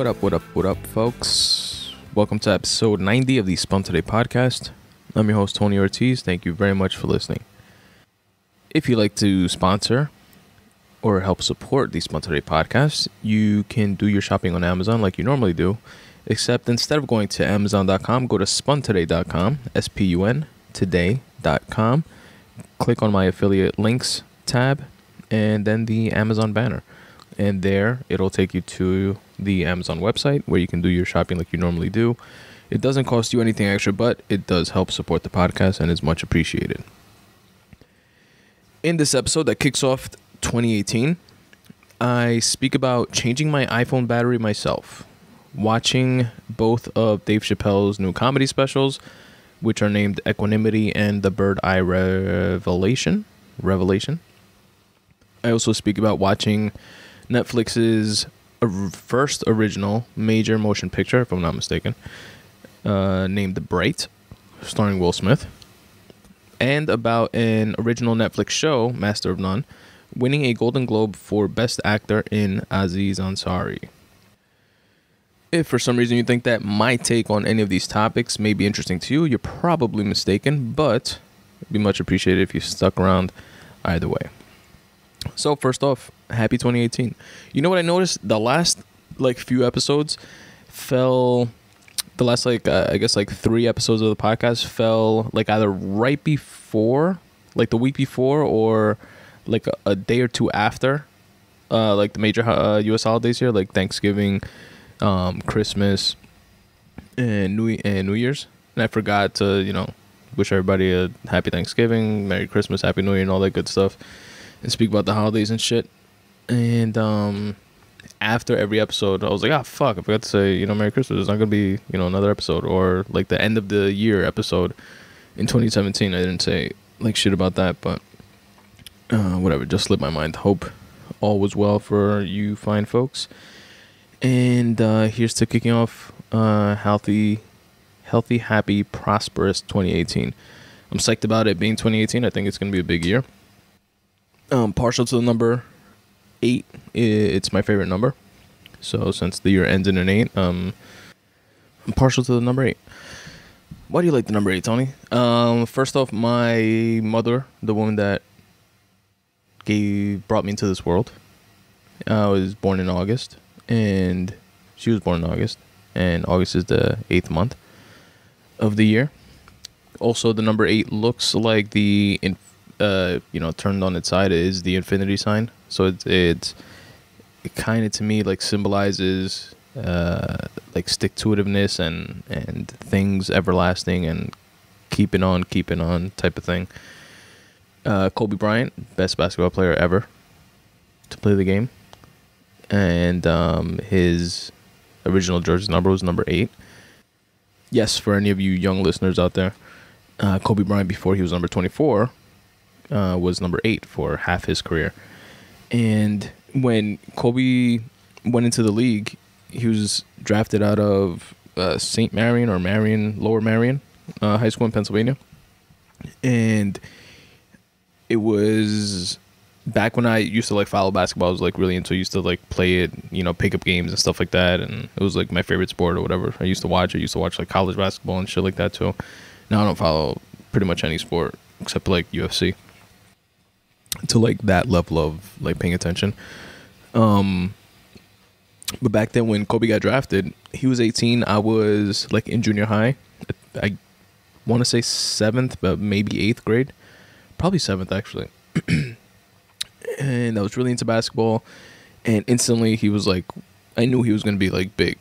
What up, folks? Welcome to episode 90 of the Spun Today Podcast. I'm your host, Tony Ortiz. Thank you very much for listening. If you'd like to sponsor or help support the Spun Today Podcast, you can do your shopping on Amazon like you normally do, except instead of going to Amazon.com, go to spuntoday.com, S-P-U-N, today.com. Click on my affiliate links tab, and then the Amazon banner. And there, it'll take you to the Amazon website where you can do your shopping like you normally do. It doesn't cost you anything extra, but it does help support the podcast and is much appreciated. In this episode that kicks off 2018, I speak about changing my iPhone battery myself, watching both of Dave Chappell's new comedy specials, which are named Equanimity and The Bird Eye Revelation. I also speak about watching Netflix's first original major motion picture, if I'm not mistaken, named Bright, starring Will Smith, and about an original Netflix show, Master of None, winning a Golden Globe for Best Actor in Aziz Ansari. If for some reason you think that my take on any of these topics may be interesting to you, you're probably mistaken, but it'd be much appreciated if you stuck around either way. So first off, happy 2018. You know what I noticed? The last few episodes fell, the last I guess 3 episodes of the podcast fell either right before, the week before, or a day or two after the major US holidays here, like Thanksgiving, Christmas, and New Year's. And I forgot to, wish everybody a happy Thanksgiving, Merry Christmas, Happy New Year, and all that good stuff, and speak about the holidays and shit. And after every episode, I was like, fuck, I forgot to say, Merry Christmas. There's not gonna be, another episode, or the end of the year episode in 2017. I didn't say shit about that, but whatever, just slipped my mind. Hope all was well for you fine folks. And here's to kicking off healthy, happy, prosperous 2018. I'm psyched about it being 2018. I think it's gonna be a big year. Partial to the number 8. It's my favorite number. So since the year ends in an 8, I'm partial to the number 8. Why do you like the number 8, Tony? First off, my mother, the woman that brought me into this world, was born in August, and she was born in August, and August is the 8th month of the year. Also, the number 8 looks like the turned on its side is the infinity sign. So it kind of, to me, symbolizes stick-to-itiveness and things everlasting and keeping on type of thing. Kobe Bryant, best basketball player ever to play the game, and his original jersey number was number 8. Yes, for any of you young listeners out there, Kobe Bryant, before he was number 24, was number 8 for half his career. And when Kobe went into the league, he was drafted out of St. Marion or Lower Marion High School in Pennsylvania. And it was back when I used to follow basketball. I was really into it. I used to play it, pick up games and stuff like that. And it was my favorite sport or whatever. I used to watch college basketball and shit like that too. Now I don't follow pretty much any sport except UFC. To that level of paying attention. But back then when Kobe got drafted, he was 18. I was in junior high. I want to say 7th, but maybe 8th grade. Probably 7th, actually. And I was really into basketball, and instantly he was I knew he was going to be big.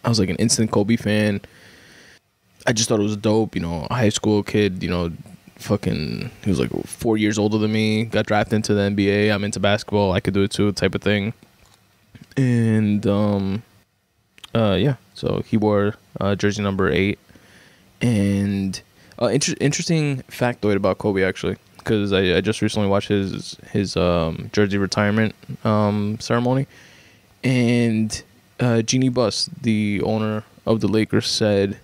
I was an instant Kobe fan. I just thought it was dope, a high school kid, fucking, he was 4 years older than me, got drafted into the NBA. I'm into basketball, I could do it too, type of thing. And yeah, so he wore jersey number 8. And interesting factoid about Kobe, actually, because I just recently watched his jersey retirement ceremony, and Jeannie Buss, the owner of the Lakers, said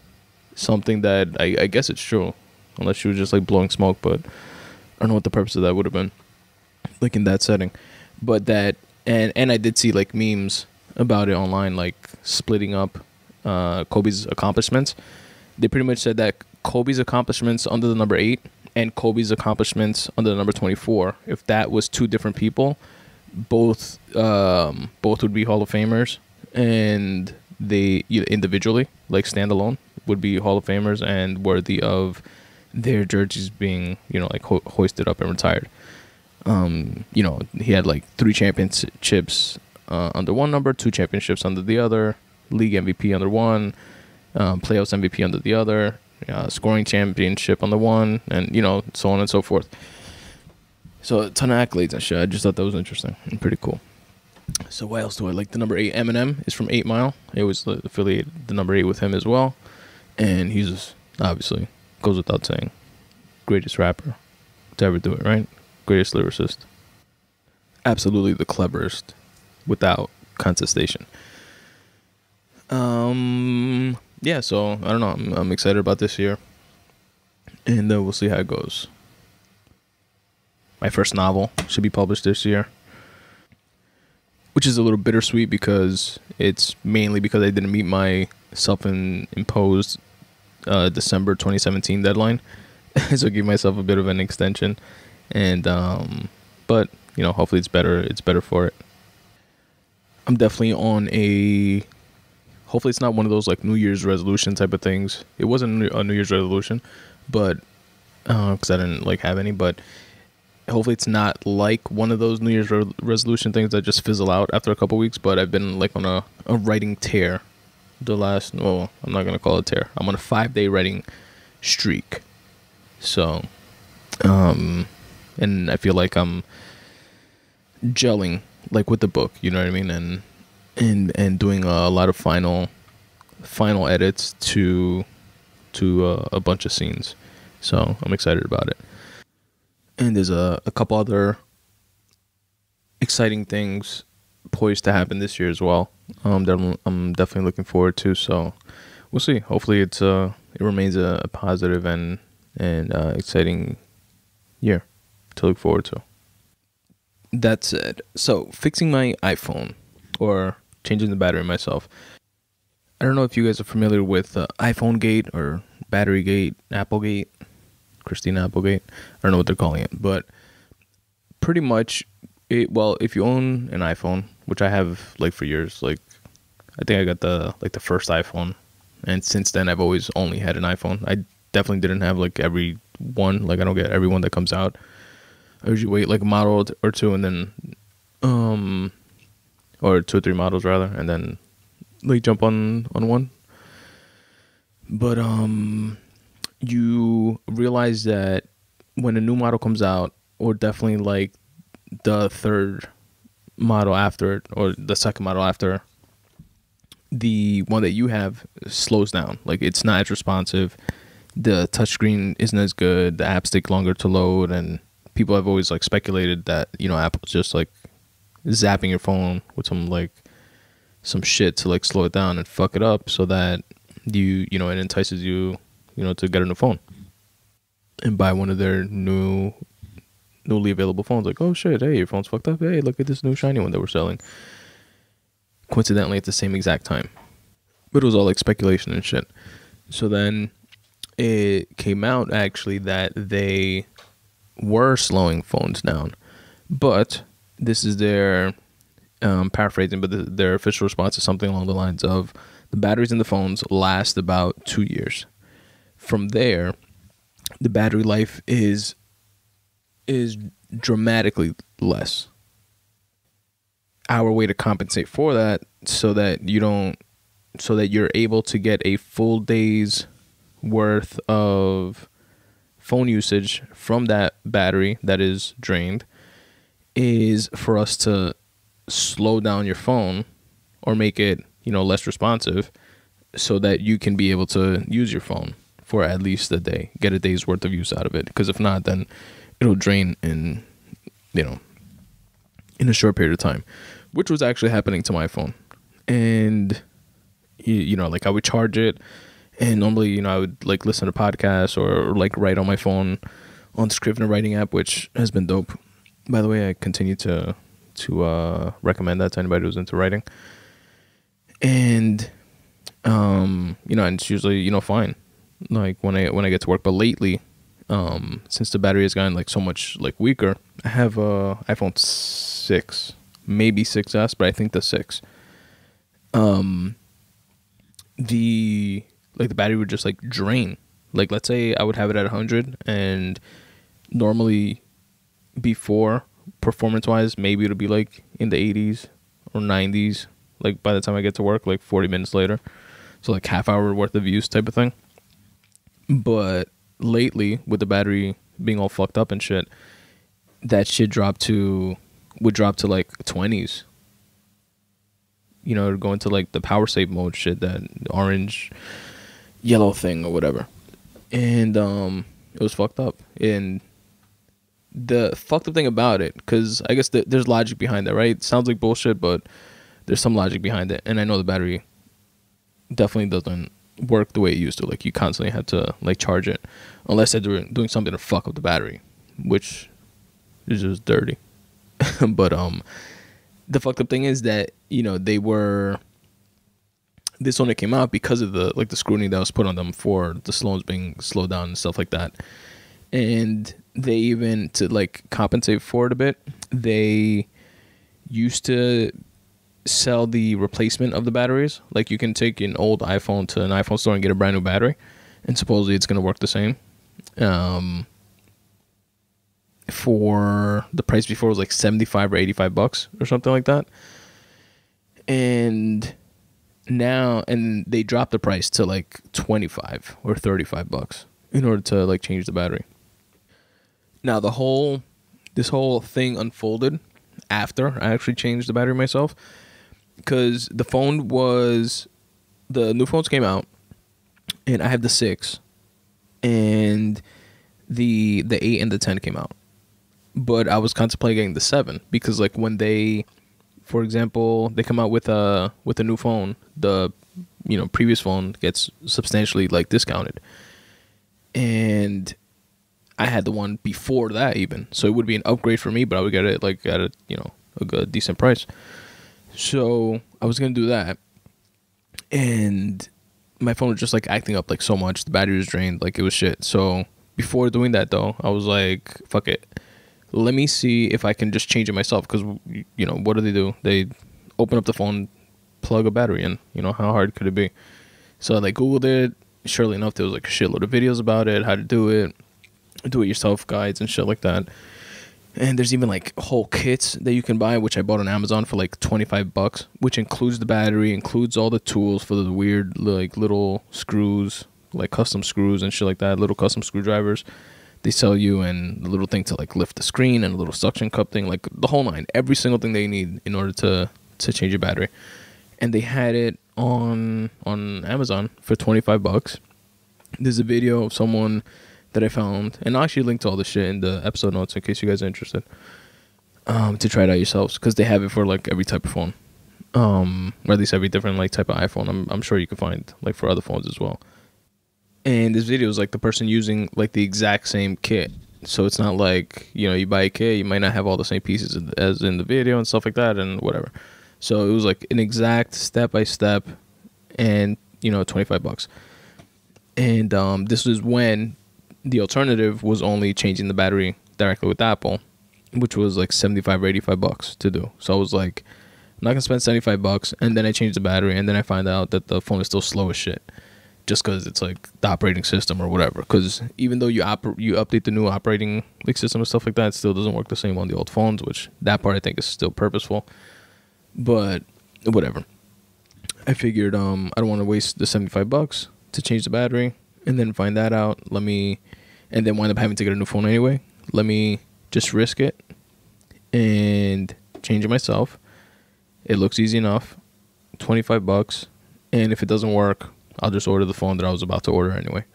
something that I guess it's true, unless she was just blowing smoke, but I don't know what the purpose of that would have been in that setting. But that, and I did see memes about it online, like splitting up Kobe's accomplishments. They pretty much said that Kobe's accomplishments under the number 8 and Kobe's accomplishments under the number 24, if that was two different people, both would be Hall of Famers, and they individually, like standalone, would be Hall of Famers and worthy of their jerseys being, like hoisted up and retired. He had like 3 championships under one number, 2 championships under the other, league MVP under one, playoffs MVP under the other, scoring championship under one, and so on and so forth. So a ton of accolades and shit. I just thought that was interesting and pretty cool. So what else do I like? The number 8 Eminem is from 8 Mile. It was affiliated the number 8 with him as well, and he's obviously, goes without saying, greatest rapper to ever do it, right? Greatest lyricist. Absolutely the cleverest, without contestation. Yeah, so I don't know. I'm excited about this year, and we'll see how it goes. My first novel should be published this year, which is a little bittersweet because it's mainly because I didn't meet my self-imposed December 2017 deadline. So I gave myself a bit of an extension, and but hopefully it's better. It's better for it. I'm definitely on a. Hopefully it's not one of those like New Year's resolution type of things. It wasn't a New Year's resolution, but because I didn't like have any. But hopefully it's not like one of those New Year's resolution things that just fizzle out after a couple weeks. But I've been like on a writing tear. I'm not gonna call it tear. I'm on a 5-day writing streak. So, and I feel like I'm gelling like with the book, you know what I mean, and doing a lot of final edits to a bunch of scenes. So I'm excited about it. And there's a couple other exciting things poised to happen this year as well. I'm definitely looking forward to. So we'll see. Hopefully it remains a positive and exciting year to look forward to. That said, so fixing my iPhone or changing the battery myself. I don't know if you guys are familiar with iPhone Gate or Battery Gate, Applegate, Christina Applegate. I don't know what they're calling it, but pretty much if you own an iPhone, which I have like for years, like I think I got the first iPhone, and since then I've always only had an iPhone. I definitely didn't have like every one, like I don't get every one that comes out. I usually wait like a model or two, and then or 2 or 3 models rather, and then like jump on one. But you realize that when a new model comes out, or definitely like the third model after it, or the second model after, the one that you have slows down. Like it's not as responsive. The touchscreen isn't as good. The apps take longer to load, and people have always like speculated that Apple's just like zapping your phone with some shit to like slow it down and fuck it up, so that it entices you to get a new phone and buy one of their newly available phones. Like, oh shit, hey, your phone's fucked up. Hey, look at this new shiny one that we're selling. Coincidentally, at the same exact time, but it was all like speculation and shit. So then it came out actually that they were slowing phones down, but this is their paraphrasing, but their official response is something along the lines of the batteries in the phones last about 2 years. From there, the battery life is dramatically less. Our way to compensate for that, so that you're able to get a full day's worth of phone usage from that battery that is drained, is for us to slow down your phone or make it less responsive, so that you can be able to use your phone for at least a day, get a day's worth of use out of it. Because if not, then it'll drain in a short period of time, which was actually happening to my phone. And like I would charge it, and normally I would like listen to podcasts or like write on my phone on the Scrivener writing app, which has been dope. By the way, I continue to recommend that to anybody who's into writing. And and it's usually fine, like when I get to work. But lately, since the battery has gotten like so much like weaker, I have a iPhone 6, maybe 6S, but I think the 6. The battery would just like drain. Like, let's say I would have it at 100, and normally before, performance wise, maybe it'll be like in the 80s or 90s, like by the time I get to work, like 40 minutes later. So like half hour worth of use type of thing. But lately, with the battery being all fucked up and shit, that shit would drop to like 20s. Go into like the power save mode shit, that orange yellow thing or whatever. And it was fucked up. And the fucked up thing about it, because I guess there's logic behind that, right? It sounds like bullshit, but there's some logic behind it. And I know the battery definitely doesn't work the way it used to. Like, you constantly have to like charge it, unless they're doing something to fuck up the battery, which is just dirty. But the fucked up thing is that this one that came out because of the scrutiny that was put on them for the slows being slowed down and stuff like that. And they even, to like compensate for it a bit, they used to sell the replacement of the batteries. Like, you can take an old iPhone to an iPhone store and get a brand new battery, and supposedly it's going to work the same. For the price before, it was like $75 or $85 or something like that. And they dropped the price to like $25 or $35 in order to like change the battery. Now this whole thing unfolded after I actually changed the battery myself, because the new phones came out, and I have the 6, and the 8 and the 10 came out. But I was contemplating getting the 7, because like when for example, they come out with a new phone, the previous phone gets substantially like discounted, and I had the one before that even, so it would be an upgrade for me, but I would get it like at a a decent price. So I was gonna do that, and my phone was just like acting up like so much. The battery was drained, like it was shit. So before doing that though, I was like, fuck it. Let me see if I can just change it myself, because what do? They open up the phone, plug a battery in. How hard could it be? So I like Googled it. Surely enough, there was like a shitload of videos about it, how to do it yourself guides and shit like that. And there's even like whole kits that you can buy, which I bought on Amazon for like $25, which includes the battery, includes all the tools for the weird like little screws, like custom screws and shit like that, little custom screwdrivers they sell you, and the little thing to like lift the screen, and a little suction cup thing, like the whole nine, every single thing they need in order to change your battery. And they had it on Amazon for $25. There's a video of someone that I found, and I'll actually link to all this shit in the episode notes in case you guys are interested, to try it out yourselves, because they have it for like every type of phone, or at least every different like type of iPhone. I'm sure you can find like for other phones as well. And this video is like the person using like the exact same kit, so it's not like you buy a kit, you might not have all the same pieces as in the video and stuff like that and whatever. So it was like an exact step by step, and $25. And this was when the alternative was only changing the battery directly with Apple, which was like $75 or $85 to do. So I was like, I'm not gonna spend $75, and then I changed the battery, and then I find out that the phone is still slow as shit, just because it's like the operating system or whatever. Because even though you update the new operating like system and stuff like that, it still doesn't work the same on the old phones, which that part I think is still purposeful. But whatever. I figured I don't want to waste the $75 to change the battery and then find that out. And then wind up having to get a new phone anyway. Let me just risk it and change it myself. It looks easy enough. $25. And if it doesn't work, I'll just order the phone that I was about to order anyway.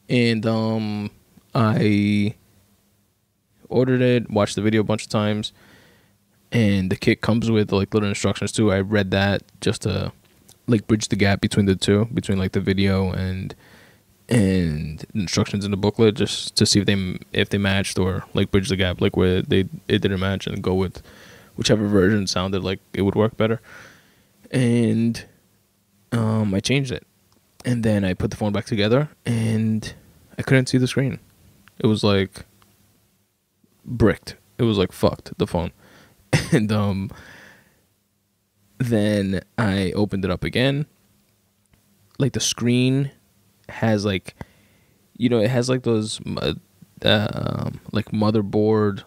And I ordered it, watched the video a bunch of times, and the kit comes with like little instructions too. I read that just to like bridge the gap between the two, between like the video and instructions in the booklet, just to see if they matched, or like bridge the gap, like where it didn't match, and go with whichever version sounded like it would work better. And I changed it. And then I put the phone back together, and I couldn't see the screen. It was like bricked. It was like fucked, the phone. And then I opened it up again. Like the screen has like, it has like those like motherboard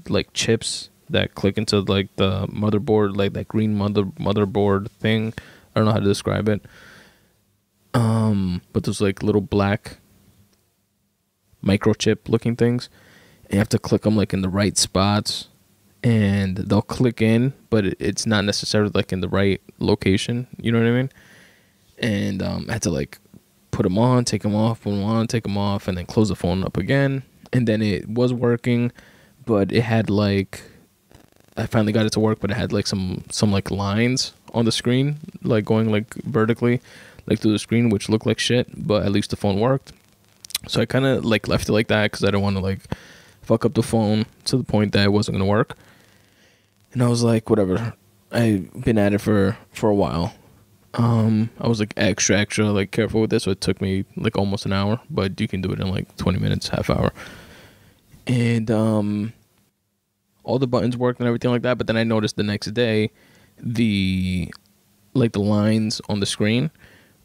like chips that click into like the motherboard, like that green motherboard thing. I don't know how to describe it. But there's like little black microchip looking things, and you have to click them like in the right spots, and they'll click in, but it's not necessarily like in the right location. You know what I mean? And I had to like put them on, take them off, put them on, take them off, and then close the phone up again. And then it was working, but it had like, I finally got it to work, but it had like some like lines on the screen, like going like vertically, like through the screen, which looked like shit, but at least the phone worked. So I kind of like left it like that because I don't want to like fuck up the phone to the point that it wasn't gonna work. And I was like, whatever. I've been at it for a while. I was like extra like careful with this, so it took me like almost an hour, but you can do it in like 20 minutes, half hour. And all the buttons worked and everything like that, but then I noticed the next day the lines on the screen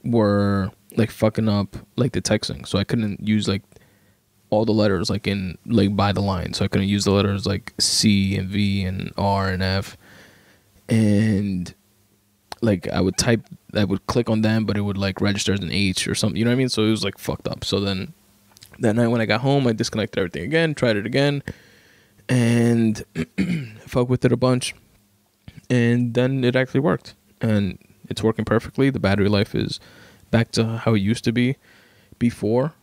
were like fucking up like the texting, so I couldn't use like all the letters like in like by the line, so I couldn't use the letters like C and V and R and F, and like I would click on them, but it would like register as an H or something, you know what I mean? So it was like fucked up. So then that night when I got home, I disconnected everything again, tried it again, and fucked with it a bunch, and then it actually worked, and it's working perfectly. The battery life is back to how it used to be before,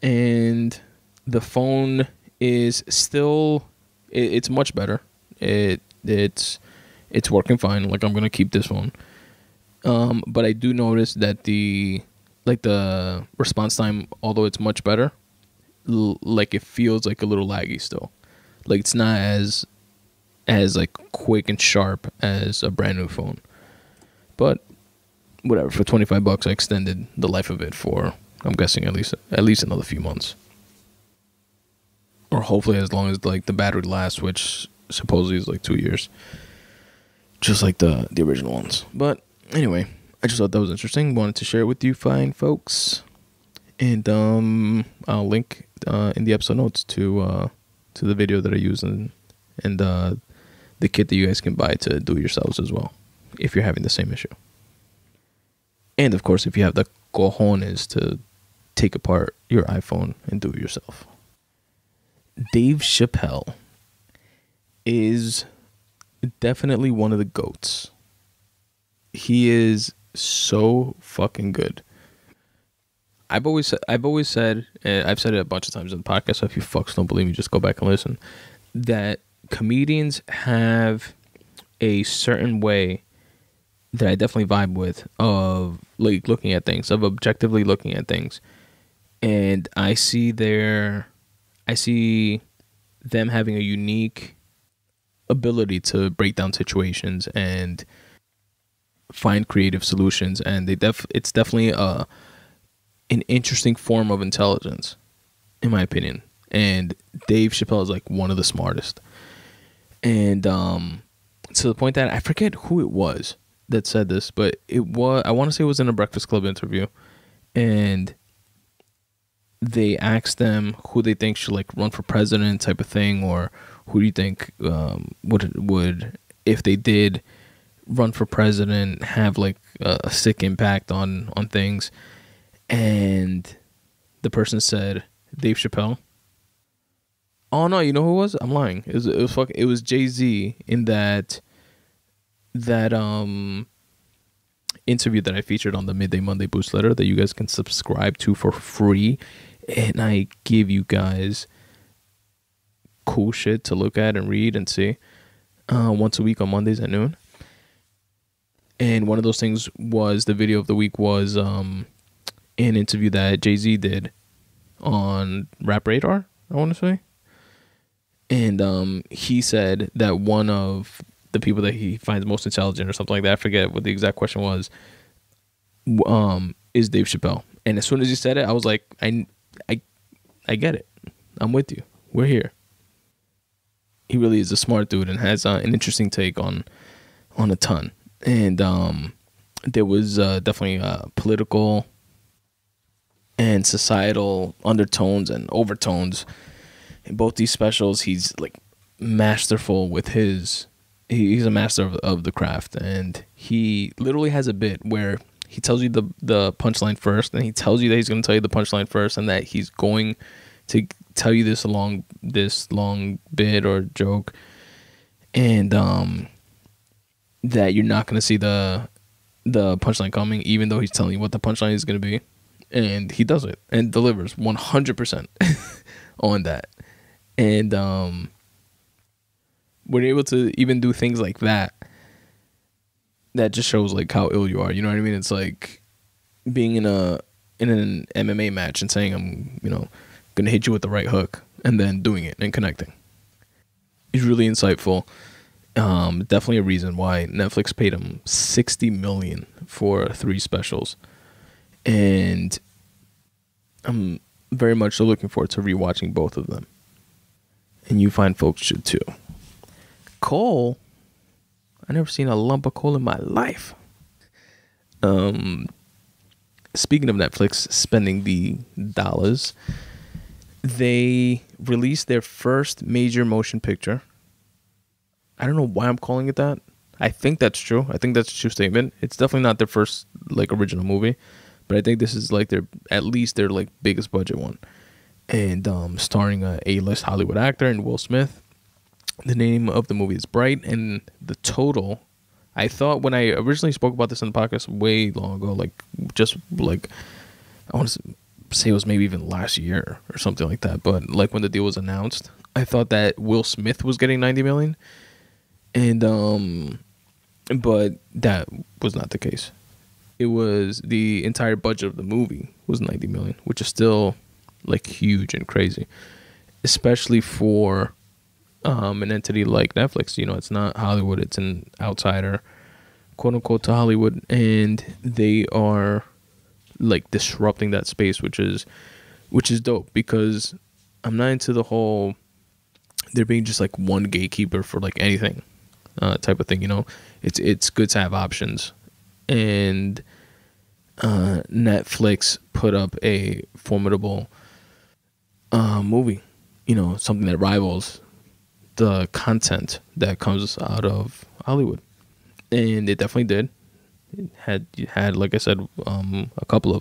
and the phone is still, it's much better. It's working fine. Like, I'm gonna keep this phone, but I do notice that the response time, although it's much better, like it feels like a little laggy still. Like it's not as like quick and sharp as a brand new phone. But whatever, for $25 I extended the life of it for, I'm guessing, at least another few months, or hopefully as long as like the battery lasts, which supposedly is like 2 years, just like the original ones. But anyway, I just thought that was interesting, wanted to share it with you fine folks, and I'll link in the episode notes to the video that I use, and the kit that you guys can buy to do it yourselves as well if you're having the same issue. And of course, if you have the cojones to take apart your iPhone and do it yourself. Dave Chappell is definitely one of the GOATs. He is so fucking good. I've always said, and I've said it a bunch of times on the podcast, so if you fucks don't believe me, just go back and listen, that comedians have a certain way that I definitely vibe with, of like looking at things, of objectively looking at things. And I see them having a unique ability to break down situations and find creative solutions, and it's definitely an interesting form of intelligence, in my opinion. And Dave Chappelle is like one of the smartest. And to the point that I forget who it was that said this, but I want to say it was in a Breakfast Club interview, and they asked them who they think should like run for president type of thing, or who do you think would, if they did run for president, have like a sick impact on things. And the person said Dave Chappelle. Oh no, you know who it was? I'm lying. It was Jay-Z in that interview that I featured on the Midday Monday Boost Letter that you guys can subscribe to for free, and I give you guys cool shit to look at and read and see once a week on Mondays at noon. And one of those things was, the video of the week was an interview that Jay-Z did on Rap Radar, I want to say. And he said that one of the people that he finds most intelligent or something like that. I forget what the exact question was. Is Dave Chappelle. And as soon as he said it, I was like, I get it. I'm with you. We're here. He really is a smart dude and has an interesting take on a ton. And there was definitely political and societal undertones and overtones in both these specials. He's like masterful with his. He's a master of the craft, and he literally has a bit where he tells you the punchline first, and he tells you that he's going to tell you the punchline first, and that he's going to tell you this long bit or joke, and that you're not going to see the punchline coming, even though he's telling you what the punchline is going to be. And he does it and delivers 100% on that. And we're able to even do things like that. That just shows like how ill you are. You know what I mean? It's like being in an MMA match and saying, I'm, gonna hit you with the right hook, and then doing it and connecting. He's really insightful. Definitely a reason why Netflix paid him $60 million for 3 specials. And I'm very much so looking forward to rewatching both of them. And you fine folks should too. Coal? I never seen a lump of coal in my life. Speaking of Netflix spending the dollars, they released their first major motion picture. I don't know why I'm calling it that. I think that's true. I think that's a true statement. It's definitely not their first like original movie, but I think this is like at least their like biggest budget one, and starring a A-list Hollywood actor and Will Smith. The name of the movie is Bright, and the total, I thought when I originally spoke about this in the podcast way long ago, like just like I want to say it was maybe even last year or something like that, but like when the deal was announced, I thought that Will Smith was getting $90 million, and but that was not the case. It was the entire budget of the movie was $90 million, which is still like huge and crazy, especially for an entity like Netflix. It's not Hollywood, it's an outsider, quote unquote, to Hollywood, and they are like disrupting that space, which is dope, because I'm not into the whole there being just like one gatekeeper for like anything type of thing. It's good to have options, and Netflix put up a formidable movie, something that rivals the content that comes out of Hollywood, and it definitely did. It had like I said, a couple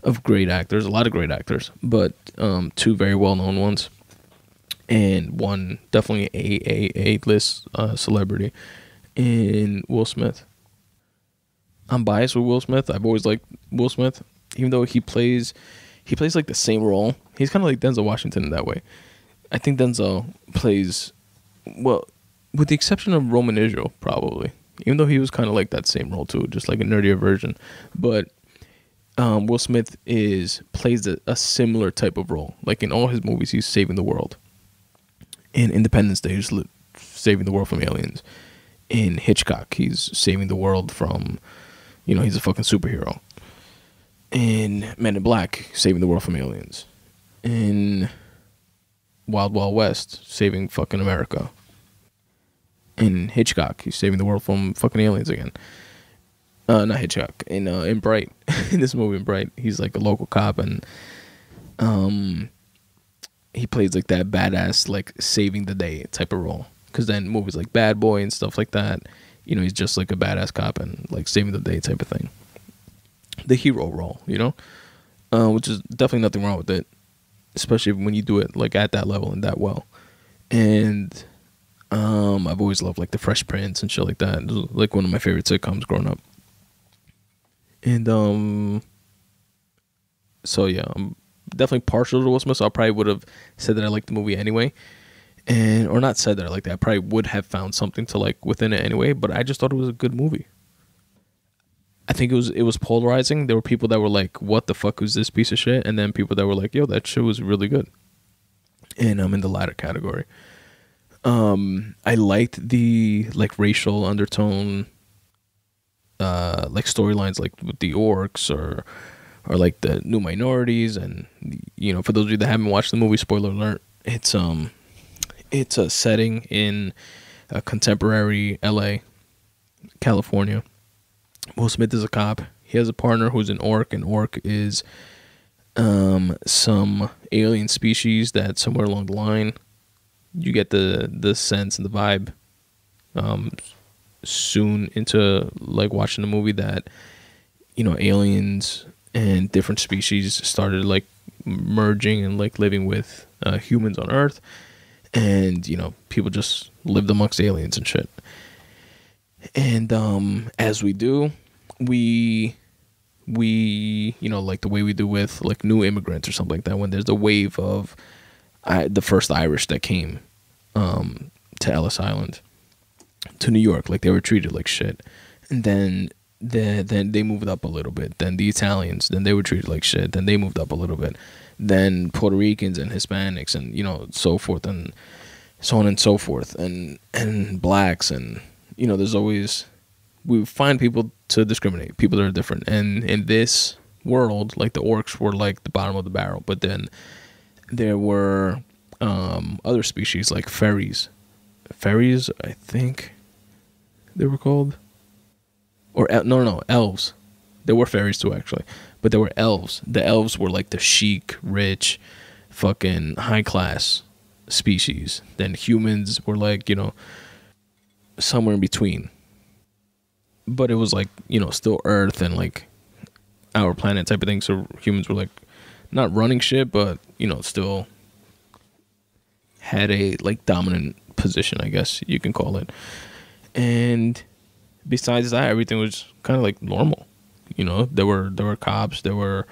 of great actors, a lot of great actors, but 2 very well-known ones, and one definitely A-list celebrity in Will Smith. I'm biased with Will Smith. I've always liked Will Smith, even though he plays like the same role. He's kind of like Denzel Washington in that way. I think Denzel plays, well, with the exception of Roman Israel, probably, even though he was kind of like that same role too, just like a nerdier version. But Will Smith plays a similar type of role. Like in all his movies, he's saving the world. In Independence Day, he's saving the world from aliens. In Hitchcock, he's saving the world from, he's a fucking superhero. In Men in Black, saving the world from aliens. In Wild Wild West, saving fucking America. In Hitchcock, he's saving the world from fucking aliens again. Not Hitchcock. In Bright, in this movie in Bright, he's like a local cop, and he plays like that badass, like saving the day type of role. Because then movies like Bad Boy and stuff like that, he's just like a badass cop and like saving the day type of thing. The hero role, which is definitely nothing wrong with it, especially when you do it like at that level and that well. And I've always loved like the Fresh Prince and shit like that. It was, like one of my favorite sitcoms growing up. And so yeah, I'm definitely partial to Will Smith. So I probably would have said that I liked the movie anyway, or not said that I liked it. I probably would have found something to like within it anyway. But I just thought it was a good movie. I think it was polarizing. There were people that were like, "What the fuck was this piece of shit?" And then people that were like, "Yo, that shit was really good." And I'm in the latter category. I liked the like racial undertone, like storylines, like with the orcs or like the new minorities, and for those of you that haven't watched the movie, spoiler alert, it's a setting in a contemporary LA, California. Will Smith is a cop. He has a partner who's an orc. An orc is some alien species that somewhere along the line, you get the sense and the vibe soon into like watching the movie that aliens and different species started like merging and like living with humans on Earth, and people just lived amongst aliens and shit. And as we do, we like the way we do with like new immigrants or something like that, when there's a wave of the first Irish that came to Ellis Island, to New York, like they were treated like shit, and then they moved up a little bit. Then the Italians, then they were treated like shit. Then they moved up a little bit. Then Puerto Ricans and Hispanics and so forth and so on and so forth, and blacks, and there's always, we find people to discriminate, people that are different. And in this world, like the orcs were like the bottom of the barrel, but then there were other species like fairies, I think they were called, or no, elves. There were fairies too, actually, but there were elves. The elves were like the chic, rich, fucking high class species. Then humans were like somewhere in between, but it was like still Earth and like our planet type of thing. So humans were like not running shit, but still had a like dominant position, I guess you can call it. And besides that, everything was kind of like normal. There were cops, there were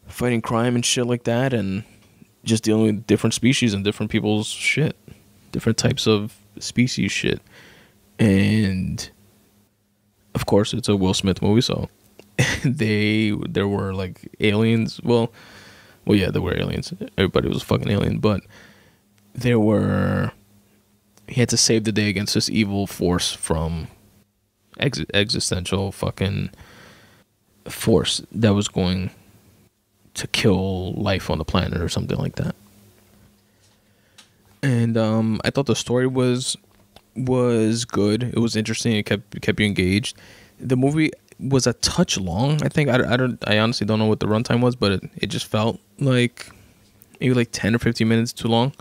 fighting crime and shit like that, and just dealing with different species and different people's shit, different types of species shit. And of course, it's a Will Smith movie, so there were like aliens. Well, yeah, there were aliens. Everybody was a fucking alien, but he had to save the day against this evil force from existential fucking force that was going to kill life on the planet or something like that. And I thought the story was good. It was interesting. It kept you engaged. The movie was a touch long, I think. I honestly don't know what the runtime was, but it just felt like maybe like 10 or 15 minutes too long.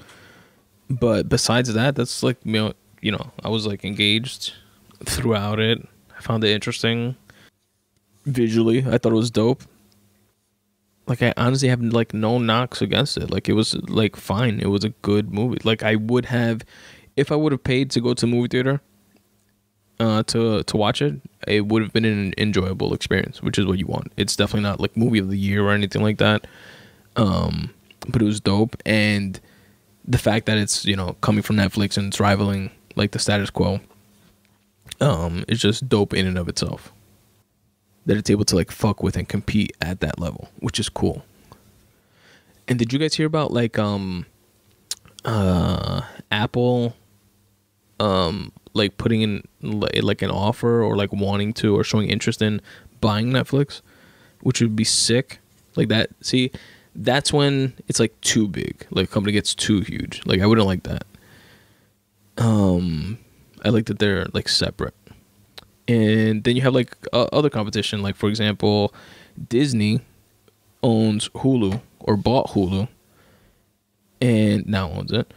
But besides that, that's like I was like engaged throughout it. I found it interesting visually. I thought it was dope. Like, I honestly have like no knocks against it. Like, it was like fine. It was a good movie. Like, I would have, if I would have paid to go to the movie theater to watch it, it would have been an enjoyable experience, which is what you want. It's definitely not like movie of the year or anything like that. But it was dope. And the fact that it's coming from Netflix and it's rivaling like the status quo, it's just dope in and of itself. That it's able to like fuck with and compete at that level, which is cool. And did you guys hear about like Apple like putting in like an offer or like wanting to or showing interest in buying Netflix, which would be sick. Like that. See, that's when it's like too big. Like a company gets too huge. Like I wouldn't like that. I like that they're like separate. And then you have like other competition. Like for example, Disney owns Hulu or bought Hulu and now owns it.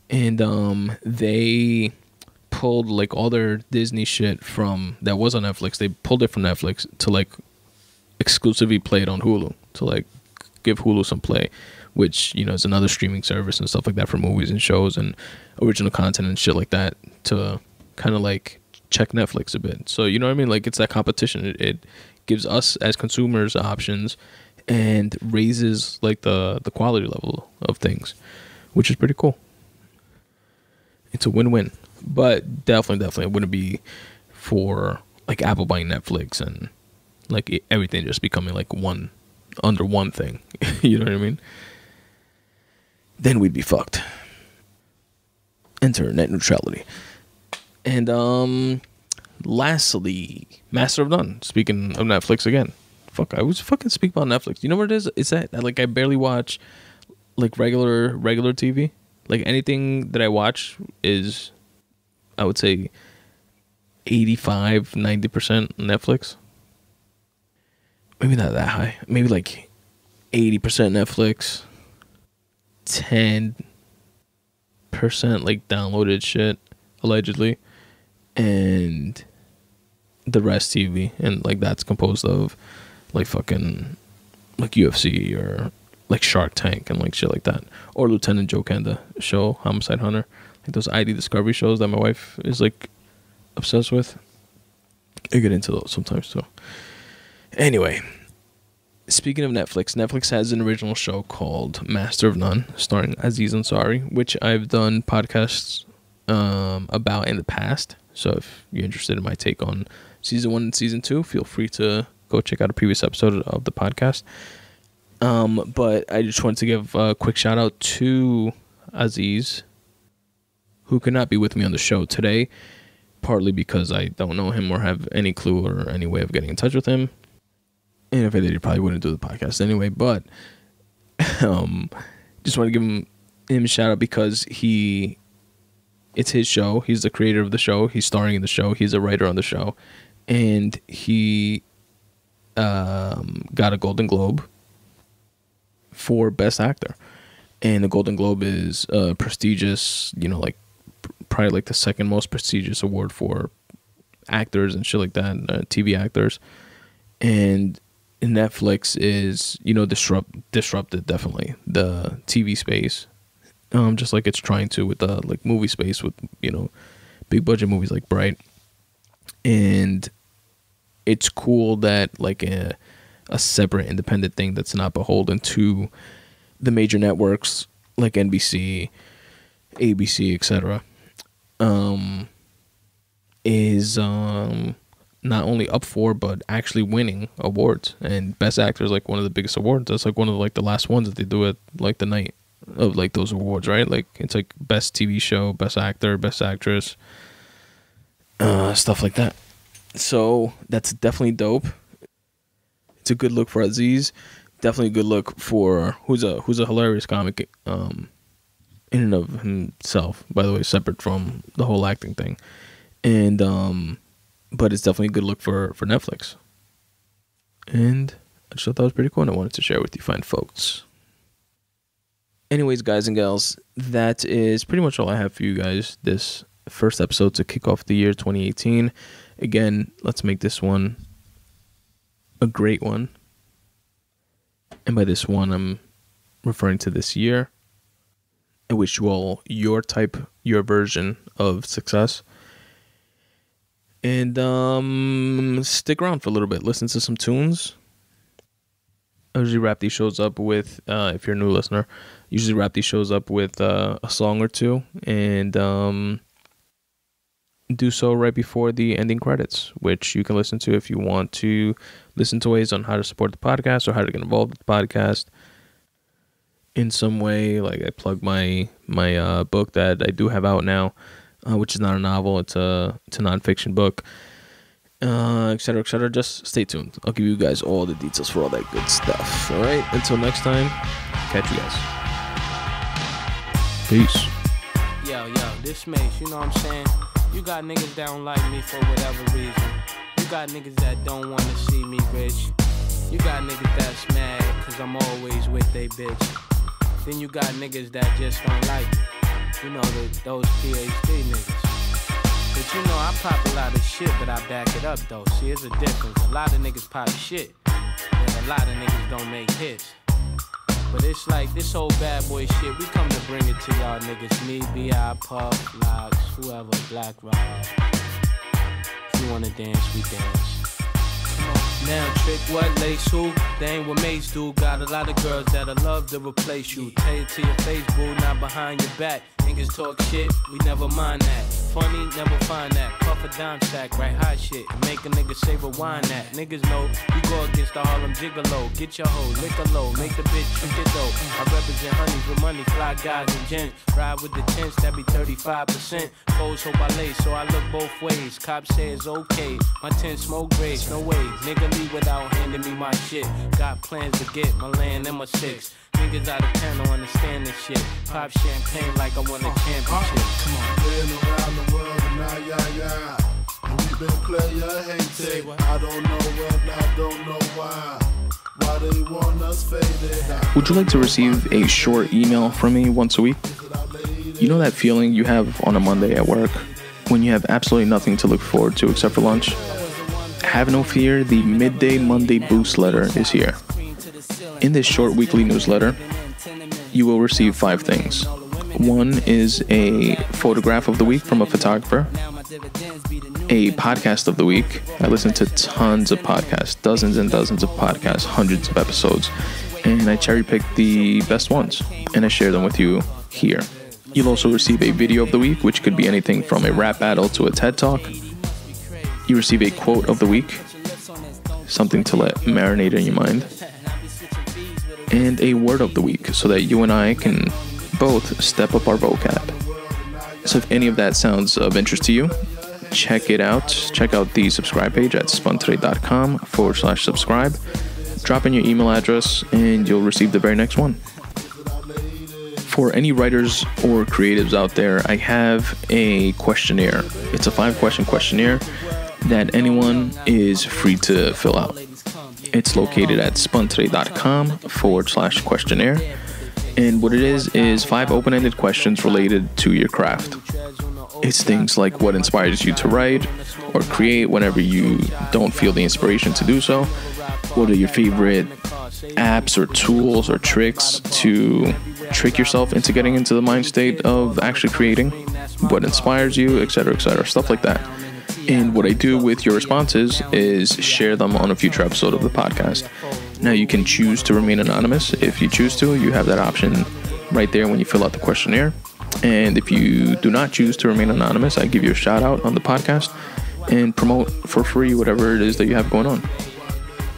And they pulled like all their Disney shit from that was on Netflix. They pulled it from Netflix to like exclusively play it on Hulu, to like give Hulu some play, which is another streaming service and stuff like that for movies and shows and original content and shit like that, to kind of like check Netflix a bit. So you know what I mean? Like it's that competition. It gives us as consumers options and raises like the quality level of things, which is pretty cool. It's a win-win. But definitely it wouldn't be for like Apple buying Netflix and like everything just becoming like one under one thing. You know what I mean? Then we'd be fucked. Enter net neutrality. And lastly, Master of None. Speaking of Netflix again. Fuck, I always fucking speak about Netflix. You know what it is? It's that like I barely watch like regular TV. Like anything that I watch is, I would say, 85-90% Netflix. Maybe not that high. Maybe like 80% Netflix, 10% like downloaded shit, allegedly, and the rest TV. And like that's composed of like fucking like UFC or like Shark Tank and like shit like that, or Lieutenant Joe Kenda show, Homicide Hunter, like those ID Discovery shows that my wife is like obsessed with. I get into those sometimes too. Anyway, speaking of Netflix has an original show called Master of None, starring Aziz Ansari, which I've done podcasts about in the past. So if you're interested in my take on season 1 and season 2, feel free to go check out a previous episode of the podcast. But I just wanted to give a quick shout out to Aziz, who could not be with me on the show today, partly because I don't know him or have any clue or any way of getting in touch with him. And if I did, he probably wouldn't do the podcast anyway. But just want to give him a shout out because it's his show. He's the creator of the show. He's starring in the show. He's a writer on the show. And he got a Golden Globe for Best Actor. And the Golden Globe is prestigious, like probably like the second most prestigious award for actors and shit like that, TV actors. And Netflix is, disrupted definitely the TV space, just like it's trying to with the like movie space with, big budget movies like Bright. And it's cool that like a separate independent thing that's not beholden to the major networks like NBC, ABC, etc. Is not only up for but actually winning awards. And Best Actor is like one of the biggest awards. That's like one of like the last ones that they do at like the night of like those awards, right? Like it's like Best TV Show, Best Actor, Best Actress, stuff like that. So that's definitely dope. It's a good look for Aziz. Definitely a good look for who's a hilarious comic in and of himself, by the way, separate from the whole acting thing. And but it's definitely a good look for Netflix. And I just thought that was pretty cool and I wanted to share with you fine folks. Anyways, guys and gals, that is pretty much all I have for you guys this first episode to kick off the year 2018. Again, let's make this one a great one. And by this one, I'm referring to this year. I wish you all your version of success. And stick around for a little bit. Listen to some tunes. I usually wrap these shows up with, if you're a new listener, usually wrap these shows up with a song or two. And do so right before the ending credits, which you can listen to if you want to listen to ways on how to support the podcast or how to get involved with the podcast in some way. Like I plug my book that I do have out now, which is not a novel. It's a nonfiction book, etc., etc. Just stay tuned. I'll give you guys all the details for all that good stuff. All right. Until next time, catch you guys. Peace. Yo, this Mace, you know what I'm saying? You got niggas that don't like me for whatever reason. You got niggas that don't want to see me rich. You got niggas that's mad cause I'm always with they bitch. Then you got niggas that just don't like me. You know, those PhD niggas. But you know, I pop a lot of shit, but I back it up though. See, there's a difference. A lot of niggas pop shit, and a lot of niggas don't make hits. But it's like this whole bad boy shit, we come to bring it to y'all niggas. Me, B.I., Puff, Locks, whoever, Black Rob. If you wanna dance, we dance. Now trick what, lace who? They ain't what mates do. Got a lot of girls that'll love to replace you. Tell it to your face, boo, not behind your back. Niggas talk shit, we never mind that. Funny, never find that. Puff a dime sack, right hot shit. Make a nigga say rewind that. Niggas know you go against the Harlem Gigolo. Get your hoe, lick a low, make the bitch trick it though. I represent honeys with money, fly guys and gents. Ride with the tents, that be 35%. Foes hope I lace, so I look both ways. Cop says okay, my tent smoke grades, no way. Nigga leave without handing me my shit. Got plans to get my land and my six. Niggas out of town don't understand this shit. Pop champagne like I won a championship. Come on. Playing around the world and now, yeah. And we've been player hated. I don't know when, I don't know why. Why they want us faded. Would you like to receive a short email from me once a week? You know that feeling you have on a Monday at work when you have absolutely nothing to look forward to except for lunch? Have no fear, the Midday Monday Boost letter is here. In this short weekly newsletter, you will receive 5 things. 1 is a photograph of the week from a photographer, a podcast of the week. I listen to tons of podcasts, dozens and dozens of podcasts, hundreds of episodes, and I cherry pick the best ones, and I share them with you here. You'll also receive a video of the week, which could be anything from a rap battle to a TED Talk. You receive a quote of the week, something to let marinate in your mind, and a word of the week so that you and I can both step up our vocab. So if any of that sounds of interest to you, check it out. Check out the subscribe page at spuntoday.com/subscribe. Drop in your email address and you'll receive the very next one. For any writers or creatives out there, I have a questionnaire. It's a 5-question questionnaire that anyone is free to fill out. It's located at spuntoday.com/questionnaire. And what it is 5 open-ended questions related to your craft. It's things like what inspires you to write or create whenever you don't feel the inspiration to do so. What are your favorite apps or tools or tricks to trick yourself into getting into the mind state of actually creating? What inspires you, etc., stuff like that. And what I do with your responses is share them on a future episode of the podcast. Now, you can choose to remain anonymous. If you choose to, you have that option right there when you fill out the questionnaire. And if you do not choose to remain anonymous, I give you a shout out on the podcast and promote for free whatever it is that you have going on.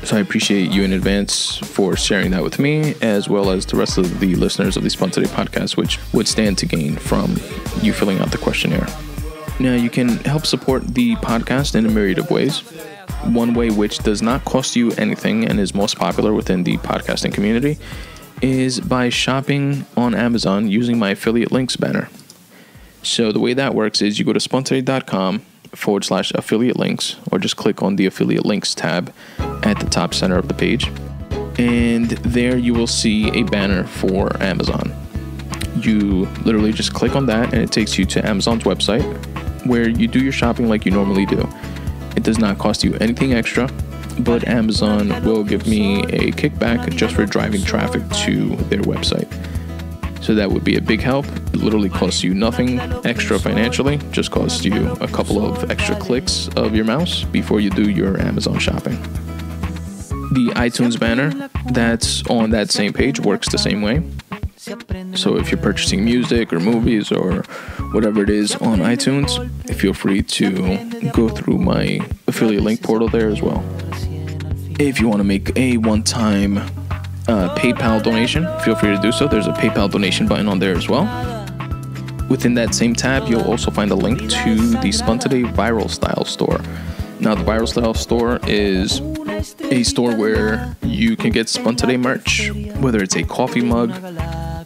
So I appreciate you in advance for sharing that with me, as well as the rest of the listeners of the Spun Today podcast, which would stand to gain from you filling out the questionnaire. Now, you can help support the podcast in a myriad of ways. One way, which does not cost you anything and is most popular within the podcasting community, is by shopping on Amazon using my affiliate links banner. So the way that works is you go to spuntoday.com/affiliate links, or just click on the affiliate links tab at the top center of the page. And there you will see a banner for Amazon. You literally just click on that and it takes you to Amazon's website where you do your shopping like you normally do. It does not cost you anything extra, but Amazon will give me a kickback just for driving traffic to their website. So that would be a big help. It literally costs you nothing extra financially, just costs you a couple of extra clicks of your mouse before you do your Amazon shopping. The iTunes banner that's on that same page works the same way. So if you're purchasing music or movies or whatever it is on iTunes, feel free to go through my affiliate link portal there as well. If you want to make a one-time PayPal donation, feel free to do so. There's a PayPal donation button on there as well. Within that same tab, you'll also find a link to the Spun Today Viral Style store. Now, the Viral Style store is a store where you can get Spun Today merch, whether it's a coffee mug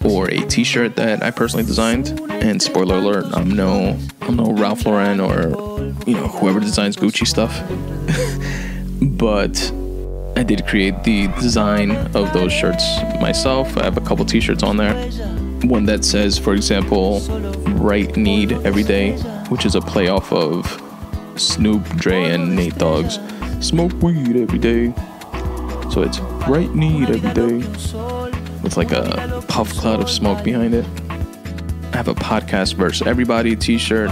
or a t-shirt that I personally designed. And spoiler alert, I'm no Ralph Lauren or whoever designs Gucci stuff. But I did create the design of those shirts myself. I have a couple t-shirts on there. One that says, for example, Right Need Every Day, which is a play off of Snoop, Dre, and Nate Dogg's Smoke Weed Every Day. So it's Right Need Every Day with like a puff cloud of smoke behind it. I have a Podcast versus Everybody t-shirt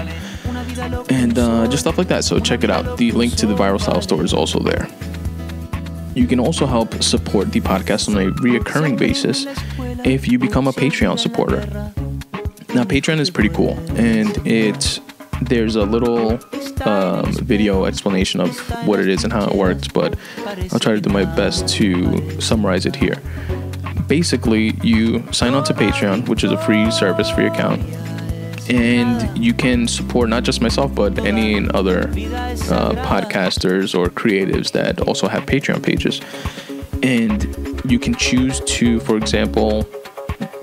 and just stuff like that. So check it out. The link to the Viral Style store is also there. You can also help support the podcast on a reoccurring basis if you become a Patreon supporter. Now, Patreon is pretty cool, and there's a little video explanation of what it is and how it works, but I'll try to do my best to summarize it here. Basically, you sign on to Patreon, which is a free service, free account, and you can support not just myself, but any other podcasters or creatives that also have Patreon pages. And you can choose to, for example,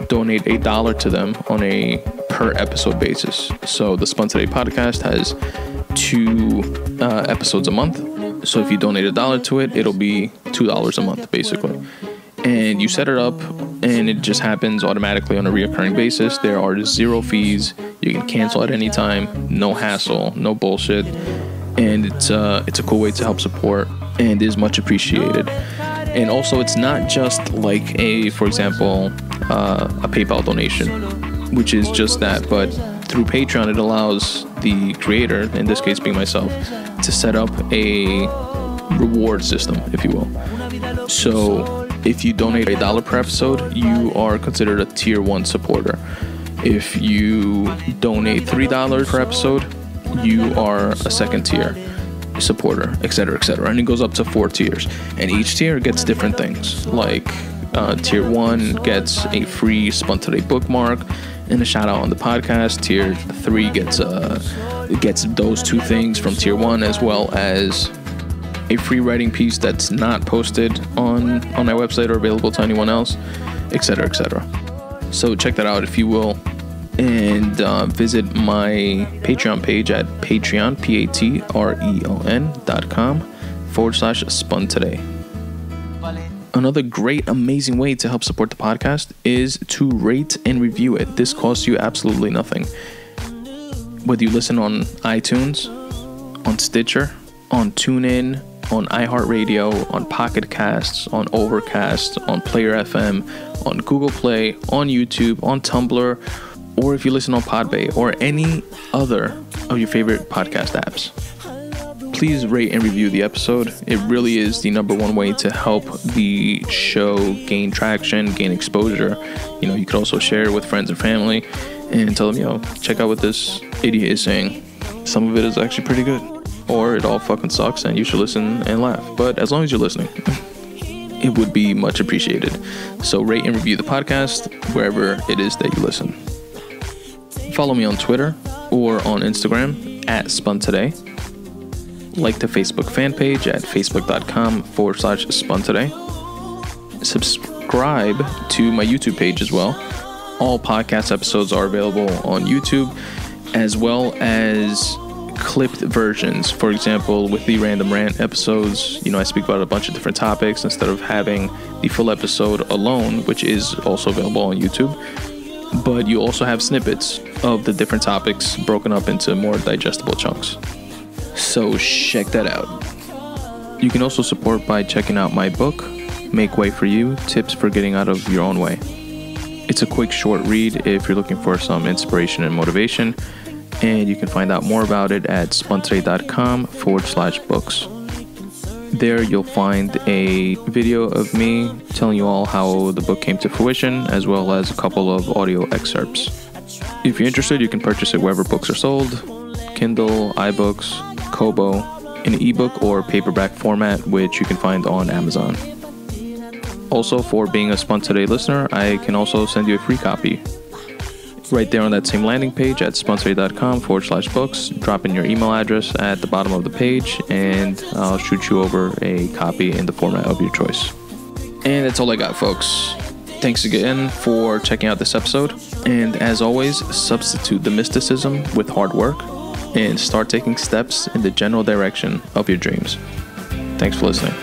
donate $1 to them on a per episode basis. So the Spun Today podcast has 2 episodes a month. So if you donate $1 to it, it'll be $2 a month, basically. And you set it up, and it just happens automatically on a reoccurring basis. There are 0 fees. You can cancel at any time. No hassle, no bullshit. And it's a cool way to help support, and is much appreciated. And also, it's not just like for example, a PayPal donation, which is just that, but through Patreon, it allows the creator, in this case being myself, to set up a reward system, if you will. So if you donate $1 per episode, you are considered a tier 1 supporter. If you donate $3 per episode, you are a second tier supporter, etc., etc. And it goes up to 4 tiers, and each tier gets different things. Like tier 1 gets a free Spun Today bookmark and a shout out on the podcast. Tier 3 gets those 2 things from tier 1, as well as a free writing piece that's not posted on our website or available to anyone else, etc., etc. So check that out if you will, and visit my Patreon page at Patreon, patreon.com/Spun Today. Another great, amazing way to help support the podcast is to rate and review it. This costs you absolutely nothing. Whether you listen on iTunes, on Stitcher, on TuneIn, on iHeartRadio, on Pocket Casts, on Overcast, on Player FM, on Google Play, on YouTube, on Tumblr, or if you listen on Podbay or any other of your favorite podcast apps. Please rate and review the episode. It really is the #1 way to help the show gain traction, gain exposure. You could also share it with friends and family and tell them, check out what this idiot is saying. Some of it is actually pretty good. Or it all fucking sucks and you should listen and laugh. But as long as you're listening, it would be much appreciated. So rate and review the podcast wherever it is that you listen. Follow me on Twitter or on Instagram at Spun Today. Like the Facebook fan page at facebook.com/Spun Today. Subscribe to my YouTube page as well. All podcast episodes are available on YouTube, as well as clipped versions. For example, with the Random Rant episodes, I speak about a bunch of different topics instead of having the full episode alone, which is also available on YouTube. But you also have snippets of the different topics broken up into more digestible chunks. So check that out. You can also support by checking out my book, Make Way For You, Tips for Getting Out of Your Own Way. It's a quick, short read if you're looking for some inspiration and motivation, and you can find out more about it at spuntoday.com/books. There you'll find a video of me telling you all how the book came to fruition, as well as a couple of audio excerpts. If you're interested, you can purchase it wherever books are sold: Kindle, iBooks, Kobo, in ebook or paperback format, which you can find on Amazon. Also, for being a Spun Today listener, I can also send you a free copy. Right there on that same landing page at spuntoday.com/books. Drop in your email address at the bottom of the page, and I'll shoot you over a copy in the format of your choice. And that's all I got, folks. Thanks again for checking out this episode. And as always, substitute the mysticism with hard work and start taking steps in the general direction of your dreams. Thanks for listening.